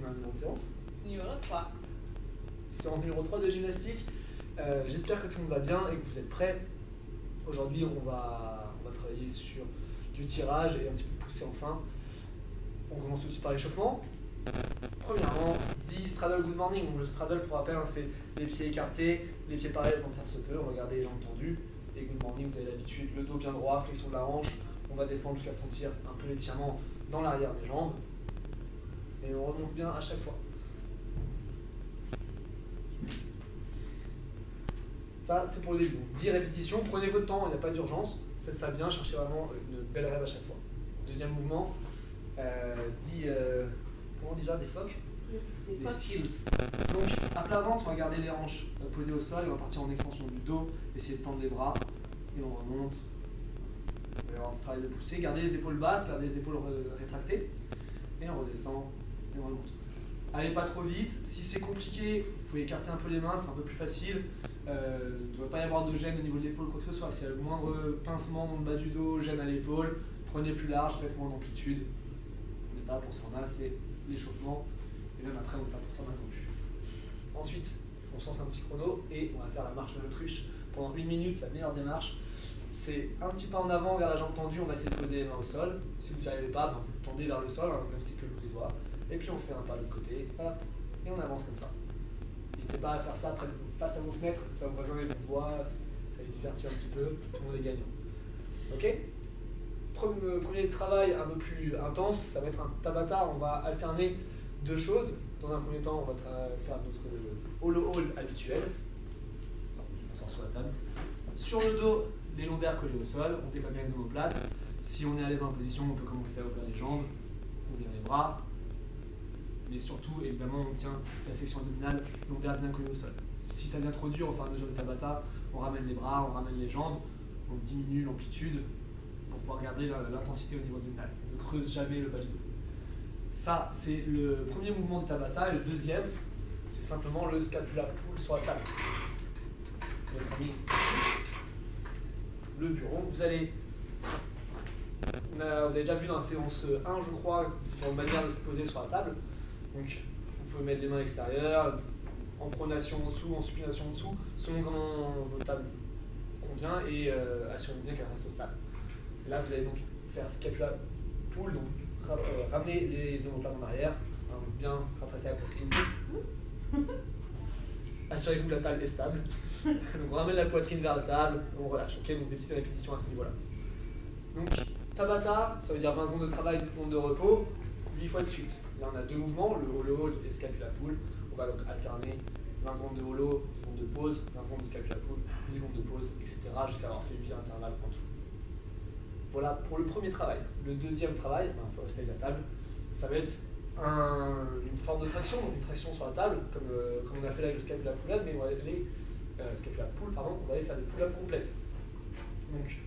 a un numéro de séance. Numéro 3. Séance numéro 3 de gymnastique. J'espère que tout le monde va bien et que vous êtes prêts. Aujourd'hui, on va travailler sur du tirage et un petit peu pousser enfin. On commence tout de suite par l'échauffement. Premièrement, 10 straddle good morning. Donc le straddle, pour rappel, c'est les pieds écartés, les pieds pareils autant que faire se peut. On va garder les jambes tendues. Et good morning, vous avez l'habitude, le dos bien droit, flexion de la hanche. On va descendre jusqu'à sentir un peu l'étirement dans l'arrière des jambes. Et on remonte bien à chaque fois. Ça, c'est pour le début. 10 répétitions. Prenez votre temps, il n'y a pas d'urgence. Faites ça bien, cherchez vraiment une belle rêve à chaque fois. Deuxième mouvement. 10. Comment déjà? Des phoques? Des seals. Donc, à plat ventre, on va garder les hanches posées au sol et on va partir en extension du dos, essayer de tendre les bras et on remonte. On va avoir ce travail de pousser. Gardez les épaules basses, gardez les épaules rétractées et on redescend et on remonte. Allez pas trop vite. Si c'est compliqué, vous pouvez écarter un peu les mains, c'est un peu plus facile. Il ne devrait pas y avoir de gêne au niveau de l'épaule, quoi que ce soit. S'il y a le moindre pincement dans le bas du dos, gêne à l'épaule, prenez plus large, faites moins d'amplitude. On n'est pas pour s'en mal, c'est l'échauffement. Et même après, on n'est pas pour s'en mal non plus. Ensuite, on se lance un petit chrono et on va faire la marche de l'autruche. Pendant 1 minute, c'est la meilleure démarche. C'est un petit pas en avant vers la jambe tendue, on va essayer de poser les mains au sol. Si vous n'y arrivez pas, vous tendez vers le sol, même si c'est que le bout des doigts. Et puis on fait un pas de l'autre côté, hop, et on avance comme ça. N'hésitez pas à faire ça face à vos fenêtres, ça vos voisins vous voient, ça les divertit un petit peu, tout le monde est gagnant. Ok? Premier travail un peu plus intense, ça va être un tabata, on va alterner 2 choses. Dans un premier temps, on va faire notre hollow hold habituel. On sort sur la table. Sur le dos, les lombaires collés au sol, on décolle bien les omoplates. Si on est à l'aise en position, on peut commencer à ouvrir les jambes, ouvrir les bras. Mais surtout, évidemment, on tient la section abdominale, lombaire bien collée au sol. Si ça devient trop dur, au fur et à mesure du tabata, on ramène les bras, on ramène les jambes, on diminue l'amplitude pour pouvoir garder l'intensité au niveau abdominal. On ne creuse jamais le bas du dos. Ça, c'est le premier mouvement du tabata. Et le deuxième, c'est simplement le scapula pull sur la table. Notre ami, le bureau. Vous avez déjà vu dans la séance 1, je crois, différentes manières de se poser sur la table. Donc, vous pouvez mettre les mains à l'extérieur, en pronation en dessous, en supination en dessous, selon comment votre table convient et assurez-vous bien qu'elle reste stable. Là, vous allez donc faire scapula pull, donc ramener les omoplates en arrière, bien rattraper la poitrine. Assurez-vous que la table est stable. Donc, on ramène la poitrine vers la table, on relâche. Okay, donc, des petites répétitions à ce niveau-là. Donc, tabata, ça veut dire 20 secondes de travail, 10 secondes de repos, 8 fois de suite. Là, on a 2 mouvements, le hollow hold et le scapula pull. On va donc alterner 20 secondes de hollow, 10 secondes de pause, 20 secondes de scapula pull, 10 secondes de pause, etc. jusqu'à avoir fait 8 intervalles en tout. Voilà pour le premier travail. Le deuxième travail, il faut rester à la table, ça va être une forme de traction, donc une traction sur la table, comme on a fait là avec le scapula pull-up, mais on va aller, on va aller faire des pull-ups complètes. Donc,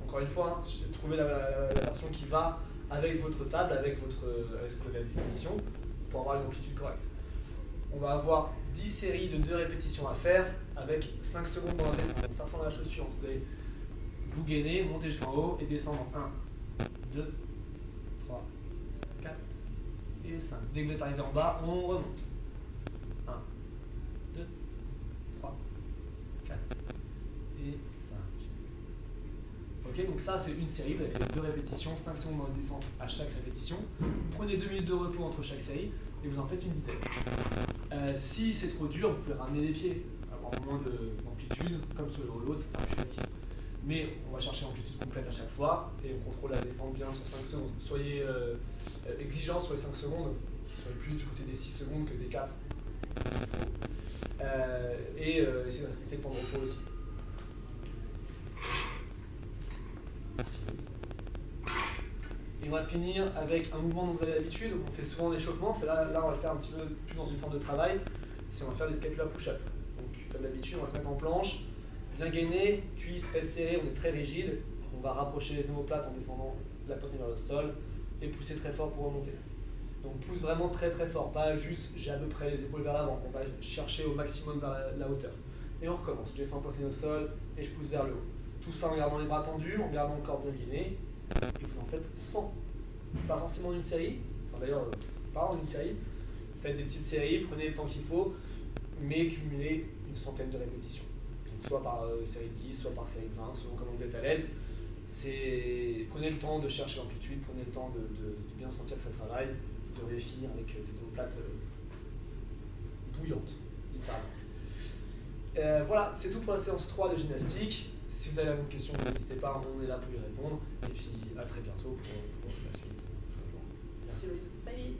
encore une fois, trouvez la version qui va avec votre table, avec ce que vous avez à disposition, pour avoir une amplitude correcte. On va avoir 10 séries de 2 répétitions à faire, avec 5 secondes dans la descente. Donc ça ressemble à la chaussure, vous allez vous gainer, monter jusqu'en haut et descendre en 1, 2, 3, 4 et 5. Dès que vous êtes arrivé en bas, on remonte. 1, 2, 3, 4 et 5. Ok, donc ça c'est une série, vous avez fait 2 répétitions, 5 secondes de descente à chaque répétition. Vous prenez 2 minutes de repos entre chaque série et vous en faites une dizaine. Si c'est trop dur, vous pouvez ramener les pieds, avoir moins d'amplitude, comme sur le hollow, ça sera plus facile. Mais on va chercher l'amplitude complète à chaque fois et on contrôle la descente bien sur 5 secondes. Soyez exigeants sur les 5 secondes, soyez plus du côté des 6 secondes que des 4, s'il faut. Essayez de respecter le temps de repos aussi. Merci. Et on va finir avec un mouvement dont vous avez l'habitude. On fait souvent l'échauffement, c'est là on va le faire un petit peu plus dans une forme de travail. C'est on va faire des scapula push-up. Donc comme d'habitude, on va se mettre en planche, bien gainer, cuisses, fesses serrées, on est très rigide. On va rapprocher les omoplates en descendant la poitrine vers le sol et pousser très fort pour remonter. Donc pousse vraiment très très fort, pas juste j'ai à peu près les épaules vers l'avant. On va chercher au maximum vers la hauteur. Et on recommence, je descends la poitrine au sol et je pousse vers le haut. Tout ça en gardant les bras tendus, en gardant le corps bien gainé. Et vous en faites 100. Pas forcément une série, enfin d'ailleurs, pas en une série. Faites des petites séries, prenez le temps qu'il faut, mais cumulez une centaine de répétitions. Donc, soit par série 10, soit par série 20, selon comment vous êtes à l'aise. Prenez le temps de chercher l'amplitude, prenez le temps de bien sentir que ça travaille. Vous devriez finir avec des omoplates bouillantes, littéralement. Voilà, c'est tout pour la séance 3 de gymnastique. Si vous avez la même question, n'hésitez pas, on est là pour y répondre. Et puis à très bientôt pour la suite. Merci Louise. Salut.